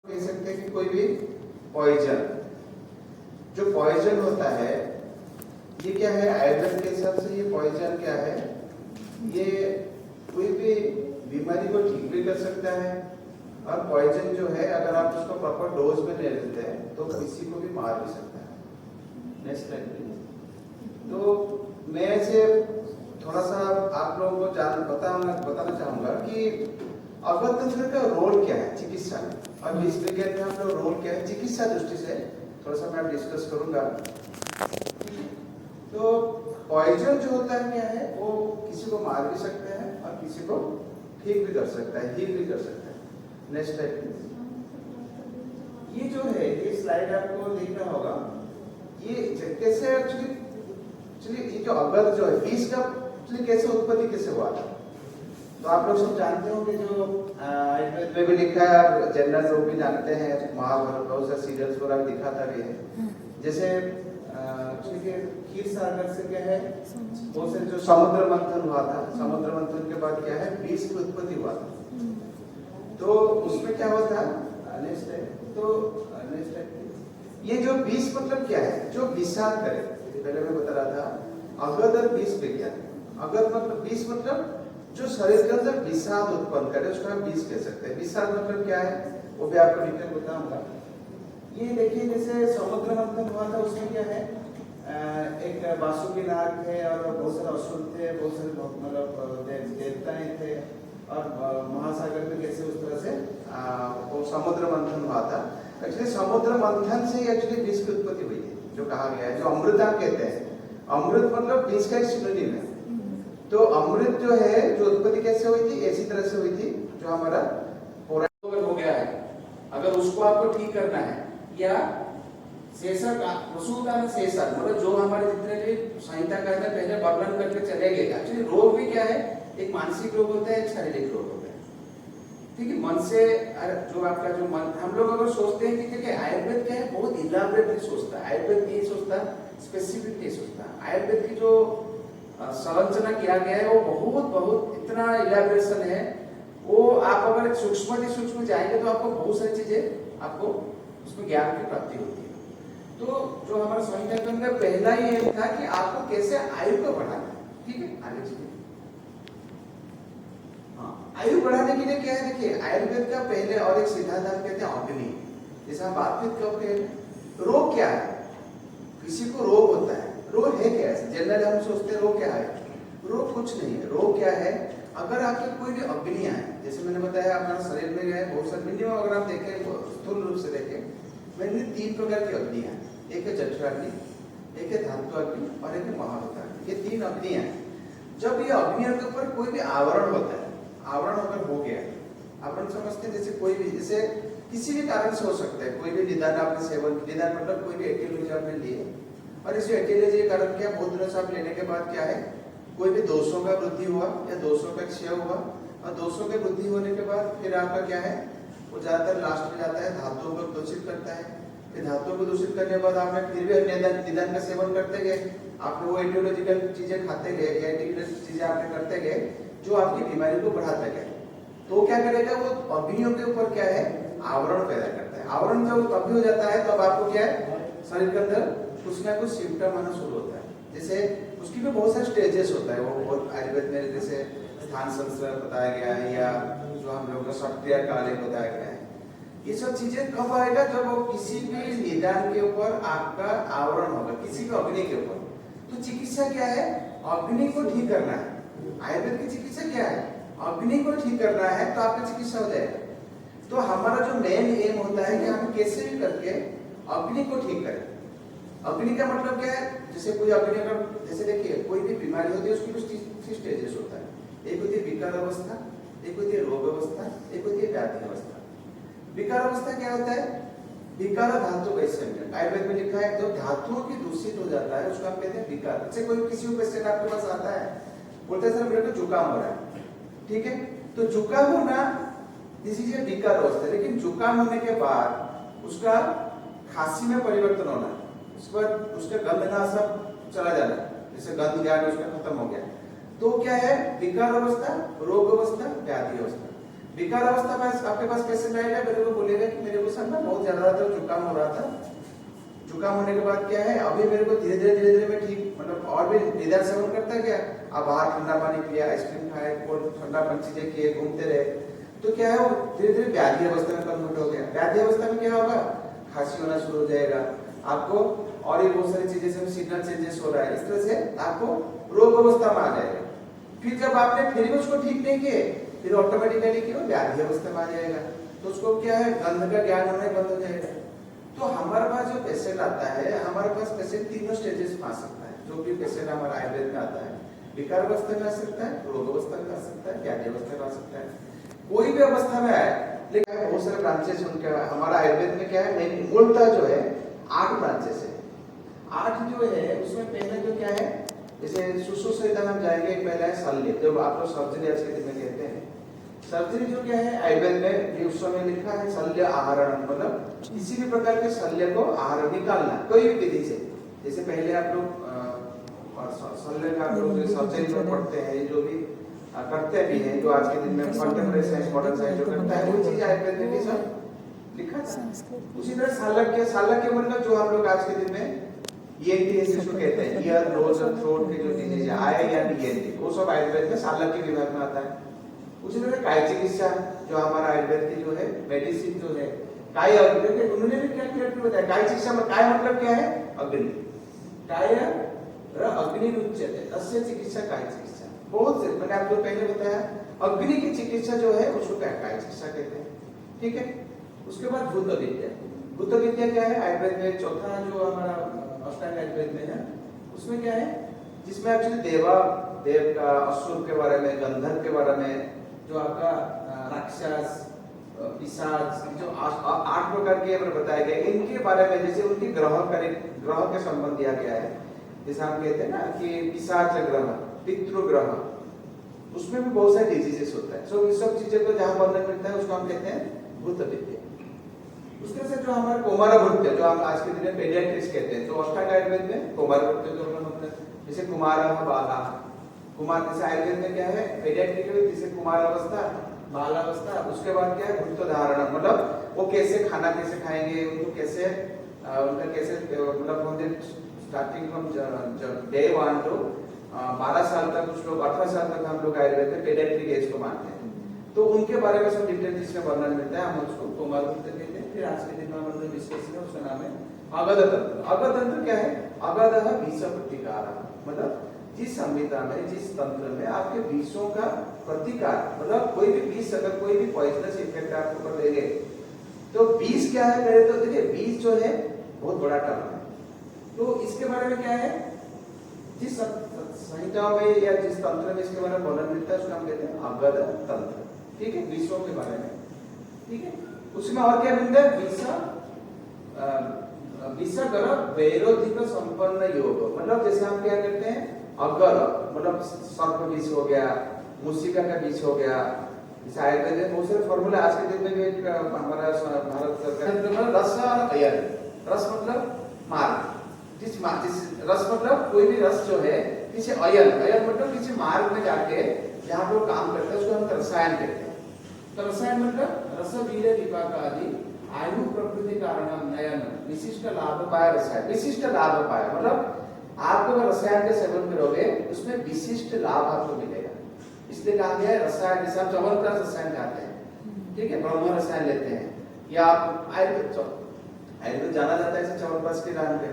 कह सकते हैं कि कोई भी पॉइजन, जो पॉइजन होता है ये क्या है, आयुर्वेद के हिसाब से ये पॉइजन क्या है, ये कोई भी बीमारी को ठीक भी कर सकता है और पॉइजन जो है अगर आप उसको प्रॉपर डोज में ले लेते हैं तो किसी को भी मार भी सकता है। Next slide please. तो मैं ऐसे थोड़ा सा आप लोगों को बताना चाहूंगा कि अवगत तंत्र का रोल क्या है चिकित्सा में, और विश्व विज्ञान में हम लोग रोल क्या है चिकित्सा दृष्टि से थोड़ा सा मैं डिस्कस करूंगा। तो पॉइजन जो होता है क्या है, वो किसी को मार भी सकते हैं और किसी को ठीक भी कर सकता है, हील भी कर सकता है। Next slide please. ये जो है ये स्लाइड आपको देखना होगा, ये कैसे एक्चुअली ये जो अवगत जो है बीज का कैसे उत्पत्ति कैसे हुआ था, तो आप लोग सब जानते हो कि जो आयुर्वेद में भी लिखा है और जनरल लोग भी जानते हैं, महाभारत बहुत से सीरियल्स वगैरह दिखाता भी है। जैसे खीर सागर से क्या है, वो से जो समुद्र मंथन हुआ था, समुद्र मंथन के बाद क्या है बीज की उत्पत्ति हुआ था। तो उसमें क्या हुआ था, ये जो बीज मतलब क्या है, जो विषाद करे, पहले मैं बता रहा था अगध और बीज विज्ञान। अगध मतलब बीज मतलब जो शरीर के अंदर विषाद उत्पन्न करे उसको हम बीज कह सकते हैं। विषाद मतलब क्या है वो भी आपको डिटेल बताऊंगा। ये देखिए जैसे समुद्र मंथन हुआ था उसमें क्या है, एक वासुकी नाग थे और बहुत सारे असुर थे, बहुत सारे मतलब देवताएं थे और महासागर में कैसे उस तरह से वो समुद्र मंथन हुआ था। एक्चुअली समुद्र मंथन से एक्चुअली बीज की उत्पत्ति हुई है, जो कहा गया है, जो अमृता कहते हैं। अमृत मतलब बीज का एक सिनोनिम है। तो अमृत जो है जो उत्पत्ति कैसे हुई थी, ऐसी तरह से हुई थी जो हमारा पौराणिक हो गया है। अगर उसको आपको ठीक करना है या शेषक रसूल का शेषक मतलब जो हमारे जितने भी संहिता का है पहले वर्णन करके चले गए। एक्चुअली रोग भी क्या है, एक मानसिक रोग होता है, एक शारीरिक रोग होता है। ठीक है, मन से जो आपका जो मन, हम लोग अगर सोचते हैं कि आयुर्वेद क्या है बहुत इलाबरेट नहीं सोचता, आयुर्वेद नहीं सोचता, स्पेसिफिक नहीं सोचता। आयुर्वेद की जो संरचना किया गया है वो बहुत इतना इलाबरेशन है, वो आप अगर सूक्ष्म जाएंगे तो आपको बहुत सारी चीजें आपको उसमें ज्ञान की प्राप्ति होती है। तो जो हमारा संहिता के अंदर पहला ही ये था कि आपको कैसे आयु को बढ़ाना है। ठीक है, आगे चलिए। आयु बढ़ाने के लिए क्या है, देखिए आयुर्वेद का पहले और एक सिद्धांत हम कहते हैं अग्नि। जैसे हम बातचीत करते हैं रोग क्या है, किसी को रोग होता है, रोग है क्या, जनरली हम सोचते हैं रोग क्या है, रोग कुछ नहीं है। रोग क्या है, अगर आपके कोई भी अग्नियां हैं, जैसे मैंने बताया हमारे शरीर में है बहुत सारे मिनिमम, अगर आप देखें स्थूल रूप से देखें मैंने 3 प्रकार की अग्नियां हैं, एक है जठराग्नि, एक है धातु अग्नि और एक है महाभूत अग्नि। ये 3 अग्नियां हैं। जब ये अग्नियों के ऊपर कोई भी आवरण होता है, आवरण अगर हो गया, अपन समझते हैं जैसे कोई भी, जैसे किसी भी कारण से हो सकता है, कोई भी निदान आपने सेवन, निदान मतलब कोई भी एटियोलॉजी आपने लिए और इस एटियोलॉजी के कारण क्या बहुत दिनों से आप लेने के बाद क्या है, कोई भी दोषों का वृद्धि हुआ या दोषों का क्षय हुआ, और दोषों के वृद्धि होने के बाद फिर आपका क्या है, वो ज्यादातर लास्ट में जाता है धातुओं को दूषित करता है। फिर धातुओं को दूषित करने के बाद आपने फिर भी निदान का सेवन करते गए, आपने वो एटियोलॉजिकल चीजें खाते गए, एटियोलॉजिकल चीजें आपने करते गए जो आपकी बीमारी को बढ़ाता गया। तो क्या करेगा, वो अग्नियों के ऊपर क्या है आवरण पैदा करता है। आवरण जब तभी हो जाता है तब आपको क्या है शरीर के अंदर कुछ ना कुछ सिम्टम आना शुरू होता है। जैसे उसकी भी बहुत सारे स्टेजेस होता है, वो बहुत आयुर्वेद में जैसे स्थान संस्कार बताया गया है या जो हम लोग का सक्रिय काल बताया गया है। ये सब चीजें कब आएगा, जब वो किसी भी निदान के ऊपर आपका आवरण होगा, किसी भी अग्नि के ऊपर। तो चिकित्सा क्या है, अग्नि को ठीक करना है। आयुर्वेद की चिकित्सा क्या है, अग्नि को ठीक करना है तो आपका चिकित्सा हो जाएगा। तो हमारा जो मेन एम होता है कि हम कैसे भी करके अग्नि को ठीक करें। अग्नि का मतलब क्या है, जैसे कोई अग्नि का, जैसे देखिए कोई भी बीमारी होती है उसकी कुछ 3 स्टेजेस होता है। एक होती है विकार अवस्था, एक होती है रोग अवस्था, एक होती है व्याधि अवस्था। विकार अवस्था क्या होता है, विकार धातु वैषम्य, आयुर्वेद में लिखा है जब धातुओं की दूषित हो जाता है उसको हम कहते हैं विकार। जैसे कोई किसी पेशेंट आपके पास आता है, बोलते हैं सर मेरे को जुकाम हो रहा है, ठीक है, तो जुकाम होना दिस इज ए विकार अवस्था। लेकिन जुकाम होने के बाद उसका खांसी में परिवर्तन होना, उसके बाद उसका गंधना सब चला जाना, जैसे गंध गया उसका खत्म हो गया, तो क्या है विकार अवस्था, रोग अवस्था, व्याधि अवस्था। विकार अवस्था में आपके पास पेशेंट आएगा, मेरे को बोलेगा कि मेरे को सर ठंडा बहुत ज्यादा था, जुकाम हो रहा था। जुकाम होने के बाद क्या है, अभी मेरे को धीरे धीरे मैं ठीक, मतलब और भी निदान सेवन करता गया। अब बाहर ठंडा पानी पिया, आइसक्रीम खाए, कोल्ड ठंडा चीजें किए, घूमते रहे, तो क्या है वो धीरे धीरे व्याधि अवस्था में कन्वर्ट हो गया। व्याधि अवस्था में क्या होगा, खांसी होना शुरू हो जाएगा आपको, और ये बहुत सारी चीजें से सिग्नल चेंजेस हो रहा है, इस तरह से आपको रोग अवस्था में आ जाएगा। फिर जब आपने फिर भी उसको ठीक नहीं किए, फिर ऑटोमेटिकली क्यों व्याधि अवस्था में आ जाएगा, तो उसको क्या है, गंध का ज्ञान होना बंद हो जाएगा। तो हमारे पास जो पेशेंट आता है, हमारे पास पेशेंट तीनों स्टेजेस में आ सकता है। जो भी पेशेंट हमारा आयुर्वेद में आता है, विकार अवस्था में आ सकता है, रोग अवस्था में आ सकता है, व्याधि अवस्था में आ सकता है, कोई भी अवस्था में आए। लेकिन बहुत सारे ब्रांचेस उनके, हमारा आयुर्वेद में क्या है, मूलतः जो है 8 ब्रांचेस है। 8 जो है उसमें पहले जो क्या है, जैसे सुश्रुतसंहिता हम जाएंगे, पहला है शल्य, जो आप लोग सर्जरी आज के दिन में कहते हैं। सर्जरी जो क्या है, आयुर्वेद में भी उस समय लिखा है शल्य आहरण, मतलब किसी भी प्रकार के शल्य को आहरण निकालना, कोई भी विधि से। जैसे पहले आप लोग शल्य का लोग सर्जरी में पढ़ते हैं, जो भी करते भी हैं, जो आज के दिन में कंटेम्परेरी साइंस, मॉडर्न साइंस जो करता है, वो चीज आयुर्वेद में भी सब लिखा है। उसी तरह शालक्य मतलब जो हम लोग आज के दिन में ईएनटी जिसको कहते हैं, ईयर नोज और थ्रोट के जो डिजीज है, आई या ईएनटी, वो सब आयुर्वेद में शालक्य विभाग में आता है। उसी तरह काय चिकित्सा जो हमारा आयुर्वेद की जो है मेडिसिन जो है, काय आयुर्वेद, उन्होंने भी क्या क्लियर बताया, काय चिकित्सा में काय मतलब क्या है, अग्नि, काय अग्नि उच्यते तस्य चिकित्सा काय चिकित्सा। बहुत से मैंने आपको पहले बताया, अग्नि की चिकित्सा जो है उसको काय चिकित्सा कहते हैं, ठीक है। उसके बाद भूत विद्या, भूत विद्या क्या है, आयुर्वेद में चौथा जो हमारा अष्टांग आयुर्वेद में है, उसमें क्या है, जिसमें एक्चुअली देव का, असुर के बारे में, गंधर्व के बारे में, जो आपका राक्षस, पिशाच, जो 8 प्रकार के बताए गए, इनके बारे में, जैसे उनके ग्रह के संबंध दिया गया है। जैसे हम कहते हैं ना कि पिशाच ग्रह, पितृ ग्रह, उसमें भी बहुत सारे डिजीजेस होता है। सो इस सब चीजों को जहां वर्णन मिलता है उसको हम कहते हैं भूत विद्या। उसके साथ जो हमारा कुमारभृत्य, जो हम आज के दिन में पेडियाट्रिक्स कहते हैं, तो अष्टांग आयुर्वेद में कुमारभृत्य जो मतलब जैसे कुमारा बाला, कुमार, जैसे आयुर्वेद में क्या है, पेडियाट्रिक में जैसे कुमार अवस्था, बाल अवस्था, उसके बाद क्या है, भूत धारणा, मतलब वो कैसे खाना कैसे खाएंगे, उनको कैसे उनका कैसे मतलब स्टार्टिंग फ्रॉम डे 1 टू 12 साल तक, कुछ लोग 18 साल तक हम लोग आयुर्वेद में पेडियाट्रिक एज को मानते हैं, तो उनके बारे में सब डिटेल जिसमें वर्णन मिलता है, हम उसको कुमारभृत्य कहते हैं। फिर आज के दिन में हम लोग डिस्कस करें, उसका नाम है अगध तंत्र। अगध तंत्र क्या है, अगधः विष प्रतिकारः, मतलब जिस संहिता में, जिस तंत्र में आपके विषों का प्रतिकार, मतलब कोई भी विष, अगर कोई भी पॉइजनस इफेक्ट आपके ऊपर देंगे, तो विष क्या है, पहले तो देखिए विष जो है बहुत बड़ा टर्म है, तो इसके बारे में क्या है, जिस संहिताओं में या जिस तंत्र में इसके बारे में वर्णन मिलता है उसको हम कहते हैं अगध तंत्र, ठीक है, विषों के बारे में, ठीक है। उसमें और क्या मिलता है, विषगर वैरोधिक संपन्न योग, मतलब जैसे हम क्या करते हैं, अगर मतलब सर्प विष हो गया, मूषिका का विष हो गया, जैसे आयुर्वेद में बहुत सारे फॉर्मूला, आज के दिन में भी हमारा भारत सरकार रस और अयन, रस मतलब मार्ग, जिस रस मतलब कोई भी रस जो है, किसी अयन मतलब किसी मार्ग में जाके जहाँ पे वो काम करते हैं उसको हम रसायन कहते हैं। तो रसायन मतलब रस वीर्य विपाक आदि आयु प्रकृति कारण नयन विशिष्ट लाभ पाया रसायन, विशिष्ट लाभ पाया मतलब आपको अगर रसायन का सेवन करोगे उसमें विशिष्ट लाभ आपको मिलेगा, इसलिए कहा गया है रसायन, जैसे आप च्यवनप्राश रसायन खाते हैं, ठीक है, ब्रह्म रसायन लेते हैं, या आप आयुर्वेद जाना जाता है च्यवनप्राश के नाम पे,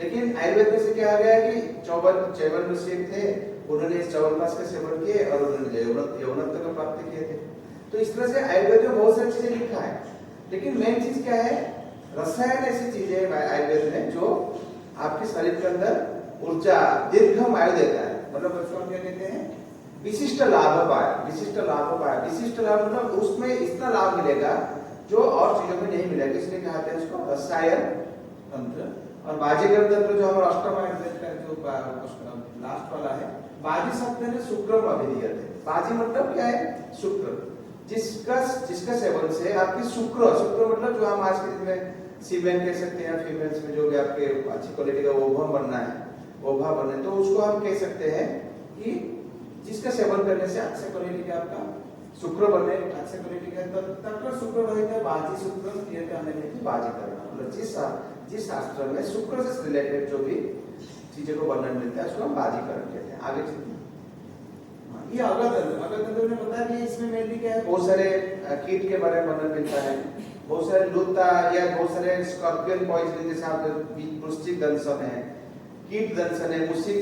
लेकिन आयुर्वेद में से क्या आ गया है कि च्यवन ऋषि थे, उन्होंने इस च्यवनप्राश का सेवन किए और उन्होंने यौवनत्व को प्राप्त किए थे। तो इस तरह से आयुर्वेद में बहुत सारी चीजें लिखा है, लेकिन मेन चीज क्या है, रसायन ऐसी चीज है आयुर्वेद में जो आपके शरीर के अंदर ऊर्जा, दीर्घम आयु देता है, मतलब उसको हम क्या कहते हैं, विशिष्ट लाभ पाया, विशिष्ट लाभ पाया, विशिष्ट लाभ मतलब उसमें इतना लाभ मिलेगा जो और चीजों में नहीं मिलेगा, इसलिए कहते हैं उसको रसायन तंत्र। और बाजीगर तंत्र जो हमारा अष्टम आयुर्वेद का जो लास्ट वाला है, बाजी शब्द में शुक्रम अभिधीयते है, बाजी मतलब क्या है, शुक्र, जिसका सेवन से आपकी शुक्र मतलब जो हम आज के दिन में सीमेन कह सकते हैं, फीमेल्स में जो भी आपके अच्छी क्वालिटी का ओवम बनना है, ओभा बनना है, तो उसको हम कह सकते हैं कि जिसका सेवन करने से अच्छे क्वालिटी का आपका शुक्र बने अच्छे क्वालिटी का तो तत्र शुक्र रहित बाजी सूत्र क्रियते अन्य बाजीकरण मतलब जिस शास्त्र में शुक्र से रिलेटेड जो भी चीजों को वर्णन मिलता है उसको हम बाजीकरण कहते हैं। आगे चलिए ये अगतंत्र ने बताया कि इसमें मेनली क्या है, बहुत सारे कीट के बारे में वर्णन मिलता है, बहुत सारे लुत्ता या बहुत सारे स्कॉर्पियन पॉइजन जैसे आप वृश्चिक दंशन है, कीट दंशन है, मुश्किल